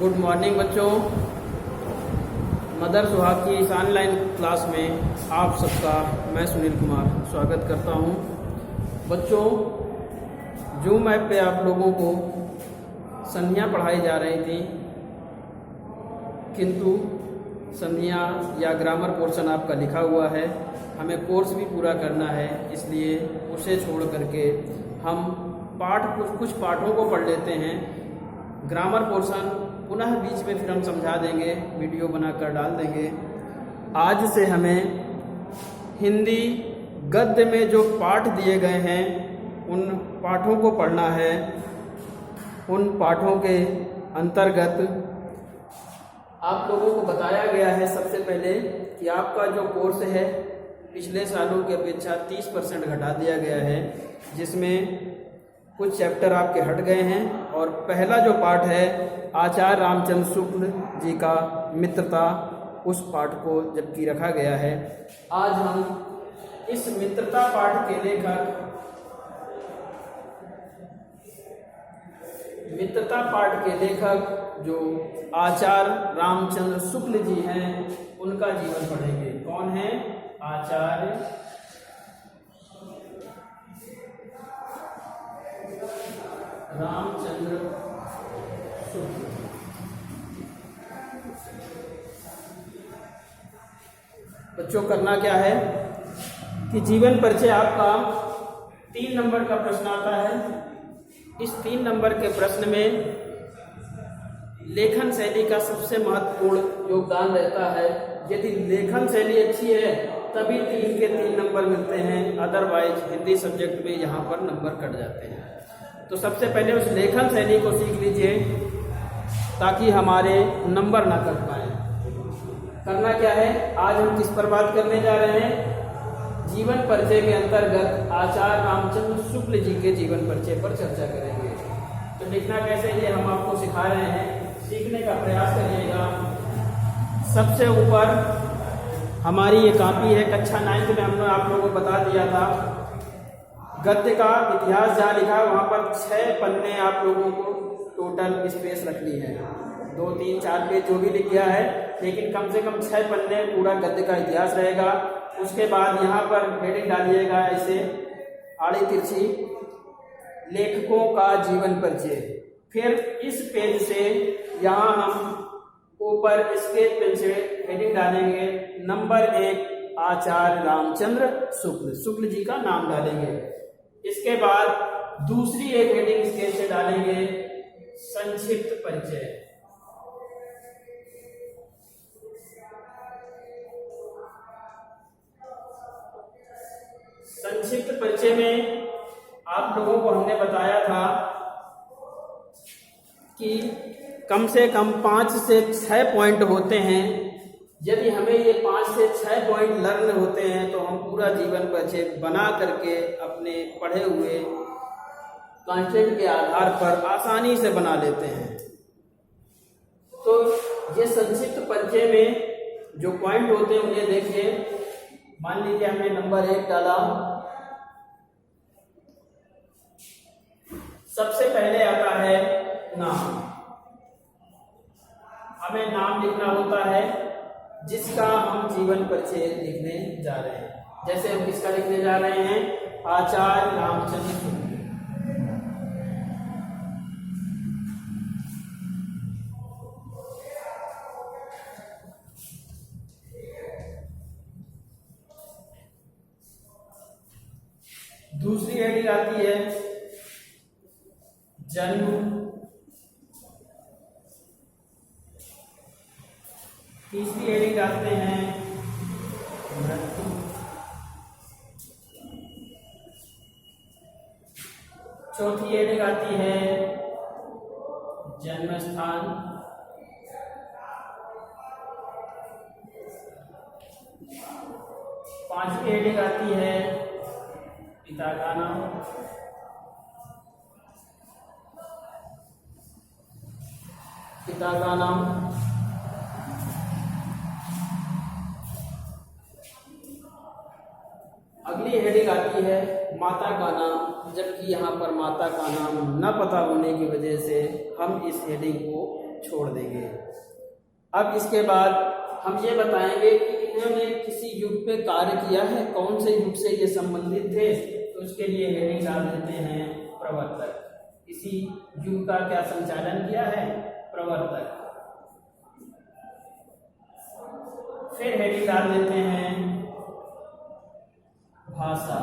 Good morning बच्चों। Mother सुहाग की इस ऑनलाइन क्लास में आप सबका मैं सुनील कुमार स्वागत करता हूं। बच्चों, जूम ऐप पे आप लोगों को संधियां पढ़ाई जा रही थी, किंतु संधियां या ग्रामर पोर्शन आपका लिखा हुआ है। हमें कोर्स भी पूरा करना है, इसलिए उसे छोड़ करके हम कुछ पाठों को पढ़ लेते हैं। ग्रामर पोर्शन पुनः बीच में फिर हम समझा देंगे, वीडियो बनाकर डाल देंगे। आज से हमें हिंदी गद्य में जो पाठ दिए गए हैं उन पाठों को पढ़ना है। उन पाठों के अंतर्गत आप लोगों को बताया गया है सबसे पहले कि आपका जो कोर्स है पिछले सालों की अपेक्षा 30% घटा दिया गया है, जिसमें कुछ चैप्टर आपके हट गए हैं। और पहला जो पाठ है आचार्य रामचंद्र शुक्ल जी का मित्रता, उस पाठ को जबकि रखा गया है। आज हम इस मित्रता पाठ के लेखक जो आचार्य रामचंद्र शुक्ल जी हैं उनका जीवन पढ़ेंगे। कौन है? आचार्य रामचंद्र शुक्ल। बच्चों, करना क्या है कि जीवन परिचय आपका 3 नंबर का प्रश्न आता है। इस 3 नंबर के प्रश्न में लेखन शैली का सबसे महत्वपूर्ण योगदान रहता है। यदि लेखन शैली अच्छी है तभी 3 के 3 नंबर मिलते हैं, अदरवाइज हिंदी सब्जेक्ट में यहाँ पर नंबर कट जाते हैं। तो सबसे पहले उस लेखन शैली को सीख लीजिए ताकि हमारे नंबर ना कट पाए। करना क्या है, आज हम किस पर बात करने जा रहे हैं? जीवन परिचय के अंतर्गत आचार्य रामचंद्र शुक्ल जी के जीवन परिचय पर चर्चा करेंगे। तो लिखना कैसे ये हम आपको सिखा रहे हैं, सीखने का प्रयास करिएगा। सबसे ऊपर हमारी ये कॉपी है, कक्षा 9 में हमने आप लोगों को बता दिया था। गद्य का इतिहास जहाँ लिखा है वहाँ पर 6 पन्ने आप लोगों को टोटल स्पेस रखनी है। 2, 3, 4 पेज जो भी लिख गया है, लेकिन कम से कम 6 पन्ने पूरा गद्य का इतिहास रहेगा। उसके बाद यहाँ पर हेडिंग डालिएगा ऐसे आड़ी तिरछी, लेखकों का जीवन परिचय। फिर इस पेज से यहाँ हम ऊपर स्केच पेन से हेडिंग डालेंगे नंबर 1 आचार्य रामचंद्र शुक्ल जी का नाम डालेंगे। इसके बाद दूसरी एक हेडिंग स्केच से डालेंगे संक्षिप्त परिचय। संक्षिप्त परिचय में आप लोगों को हमने बताया था कि कम से कम 5 से 6 पॉइंट होते हैं। यदि हमें ये 5 से 6 पॉइंट लर्न होते हैं तो हम पूरा जीवन परिचय बना करके अपने पढ़े हुए कंटेंट के आधार पर आसानी से बना लेते हैं। तो ये संक्षिप्त परिचय में जो पॉइंट होते हैं उन्हें देखिए। मान लीजिए हमने नंबर 1 डाला। सबसे पहले आता है नाम। हमें नाम लिखना होता है जिसका हम जीवन परिचय लिखने जा रहे हैं। जैसे हम किसका लिखने जा रहे हैं? आचार्य रामचंद्र शुक्ल। दूसरी हेडिंग आती है जन्म। तीसरी हेडिंग आते हैं मृत्यु। चौथी हेडिंग आती है जन्म स्थान। पांचवी हेडिंग आती है पिता का नाम। पिता का नाम। अगली हेडिंग आती है माता का नाम, जबकि यहाँ पर माता का नाम न पता होने की वजह से हम इस हेडिंग को छोड़ देंगे। अब इसके बाद हम ये बताएंगे कि इन्होंने किसी युग पे कार्य किया है, कौन से युग से ये संबंधित थे, तो उसके लिए हेडिंग डाल देते हैं प्रवर्तक। किसी युग का क्या संचालन किया है? प्रवर्तक। फिर हेडिंग डाल देते हैं भाषा।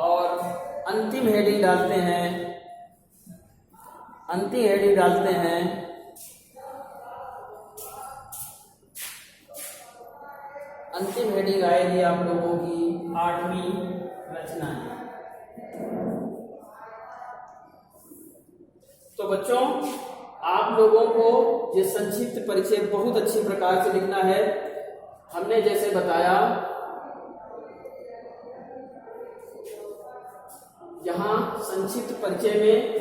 और अंतिम हेडिंग डालते हैं अंतिम हेडिंग आएगी आप लोगों की 8वीं रचनाएं। तो बच्चों, आप लोगों को ये संक्षिप्त परिचय बहुत अच्छी प्रकार से लिखना है। हमने जैसे बताया, यहाँ संक्षिप्त परिचय में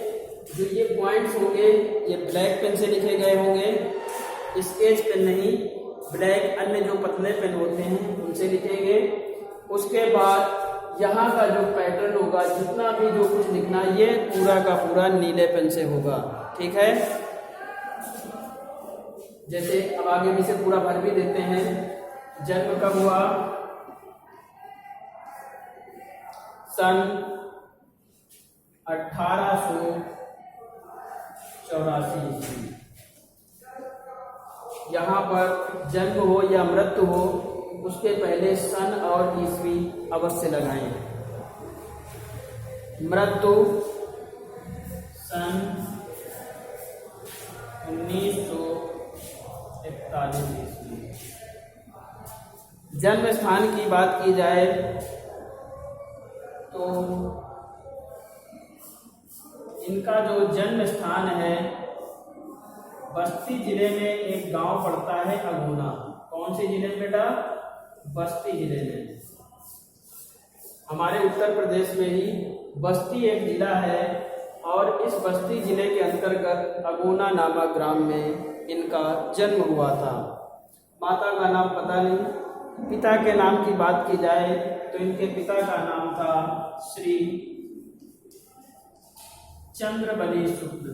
जो ये पॉइंट्स होंगे ये ब्लैक पेन से लिखे गए होंगे, स्केच पेन नहीं, ब्लैक अन्य जो पतले पेन होते हैं उनसे लिखेंगे। उसके बाद यहाँ का जो पैटर्न होगा, जितना भी जो कुछ लिखना, ये पूरा का पूरा नीले पेन से होगा। ठीक है? जैसे अब आगे भी से पूरा भर भी देते हैं। जन्म कब हुआ? सन 1884 ईस्वी। यहाँ पर जन्म हो या मृत्यु हो, उसके पहले सन और ईस्वी अवश्य लगाएं। मृत्यु सन 1941 ईस्वी। जन्म स्थान की बात की जाए तो इनका जो जन्म स्थान है, बस्ती जिले में एक गांव पड़ता है अगुना। कौन से जिले में बेटा? बस्ती जिले में। हमारे उत्तर प्रदेश में ही बस्ती एक जिला है, और इस बस्ती जिले के अंतर्गत अगुना नामक ग्राम में इनका जन्म हुआ था। माता का नाम पता नहीं। पिता के नाम की बात की जाए तो इनके पिता का नाम था श्री चंद्रबली शुक्ल।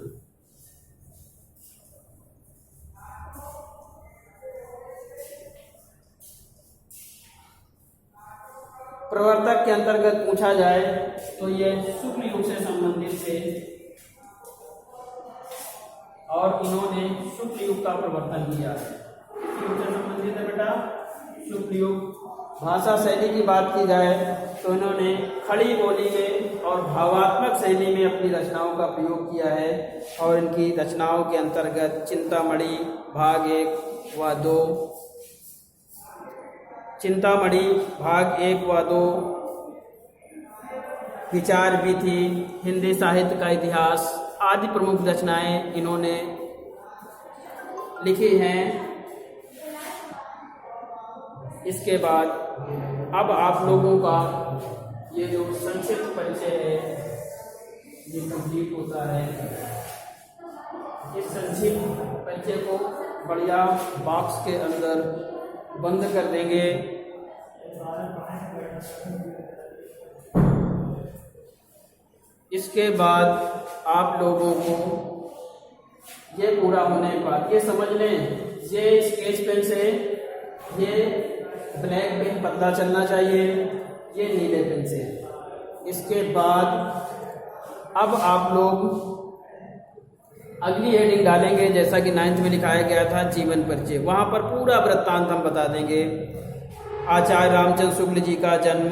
प्रवर्तक के अंतर्गत पूछा जाए तो ये शुक्ल युग से संबंधित थे, और इन्होंने शुक्ल युग का प्रवर्तन किया है। किस युग से संबंधित है बेटा? शुक्ल युग। भाषा शैली की बात की जाए तो इन्होंने खड़ी बोली में और भावात्मक शैली में अपनी रचनाओं का प्रयोग किया है, और इनकी रचनाओं के अंतर्गत चिंतामणि भाग 1 व 2, चिंतामणि भाग 1 व 2, विचार भी थी, हिंदी साहित्य का इतिहास आदि प्रमुख रचनाएं इन्होंने लिखी हैं। इसके बाद अब आप लोगों का ये जो संक्षिप्त परिचय है ये कंप्लीट होता है। इस संक्षिप्त परिचय को बढ़िया बॉक्स के अंदर बंद कर देंगे। इसके बाद आप लोगों को ये पूरा होने के बाद ये समझ लें, ये स्केच पेन से ये ब्लैक पेन पतला चलना चाहिए, ये नीले पेन से। इसके बाद अब आप लोग अगली हेडिंग डालेंगे, जैसा कि 9th में लिखाया गया था जीवन परिचय। वहाँ पर पूरा वृत्तांत हम बता देंगे। आचार्य रामचंद्र शुक्ल जी का जन्म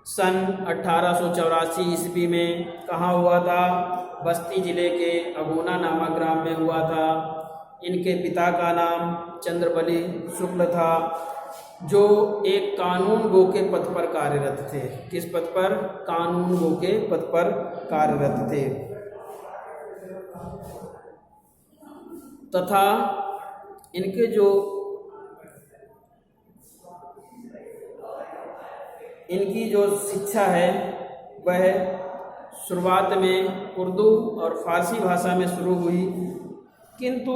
सन 1884 ईस्वी में कहाँ हुआ था? बस्ती जिले के अगुना नामक ग्राम में हुआ था। इनके पिता का नाम चंद्रबली शुक्ल था, जो एक कानून गो के पद पर कार्यरत थे। किस पद पर? कानून गो के पद पर कार्यरत थे। तथा इनके जो इनकी जो शिक्षा है वह शुरुआत में उर्दू और फारसी भाषा में शुरू हुई, किंतु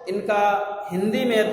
इनका हिंदी में